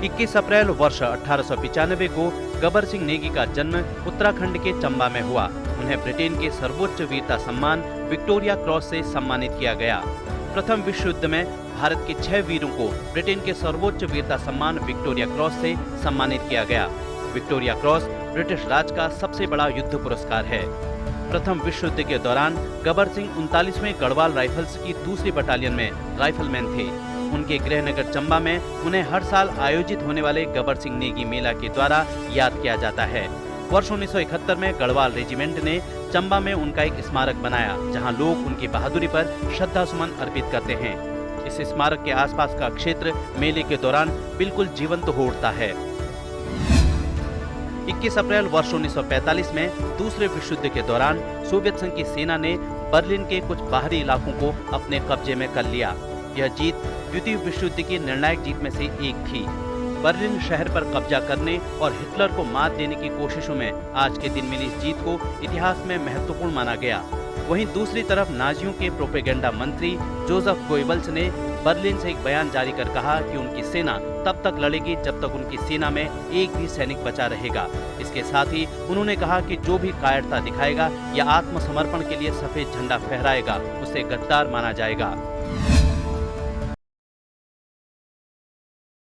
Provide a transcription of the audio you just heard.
21 अप्रैल वर्ष 1895 को गबर सिंह नेगी का जन्म उत्तराखंड के चंबा में हुआ। उन्हें ब्रिटेन के सर्वोच्च वीरता सम्मान विक्टोरिया क्रॉस से सम्मानित किया गया। प्रथम विश्व युद्ध में भारत के 6 वीरों को ब्रिटेन के सर्वोच्च वीरता सम्मान विक्टोरिया क्रॉस से सम्मानित किया गया। विक्टोरिया क्रॉस ब्रिटिश राज का सबसे बड़ा युद्ध पुरस्कार है। प्रथम विश्व युद्ध के दौरान गबर सिंह 39वें गढ़वाल राइफल्स की दूसरी बटालियन में राइफलमैन थे। उनके गृहनगर चंबा में उन्हें हर साल आयोजित होने वाले गबर सिंह नेगी मेला के द्वारा याद किया जाता है। वर्ष 1971 में गढ़वाल रेजिमेंट ने चंबा में उनका एक स्मारक बनाया, जहां लोग उनकी बहादुरी पर श्रद्धा सुमन अर्पित करते हैं। इस स्मारक के आसपास का क्षेत्र मेले के दौरान बिल्कुल जीवंत हो उठता है। 21 अप्रैल वर्ष 1945 में दूसरे विश्व युद्ध के दौरान सोवियत संघ की सेना ने बर्लिन के कुछ बाहरी इलाकों को अपने कब्जे में कर लिया। यह जीत द्वितीय विश्व युद्ध की निर्णायक जीत में से एक थी। बर्लिन शहर पर कब्जा करने और हिटलर को मात देने की कोशिशों में आज के दिन मिली इस जीत को इतिहास में महत्वपूर्ण माना गया। वहीं दूसरी तरफ नाजियों के प्रोपेगेंडा मंत्री जोसेफ गोइबल्स ने बर्लिन से एक बयान जारी कर कहा कि उनकी सेना तब तक लड़ेगी जब तक उनकी सेना में एक भी सैनिक बचा रहेगा। इसके साथ ही उन्होंने कहा कि जो भी कायरता दिखाएगा या आत्मसमर्पण के लिए सफेद झंडा फहराएगा उसे गद्दार माना जाएगा।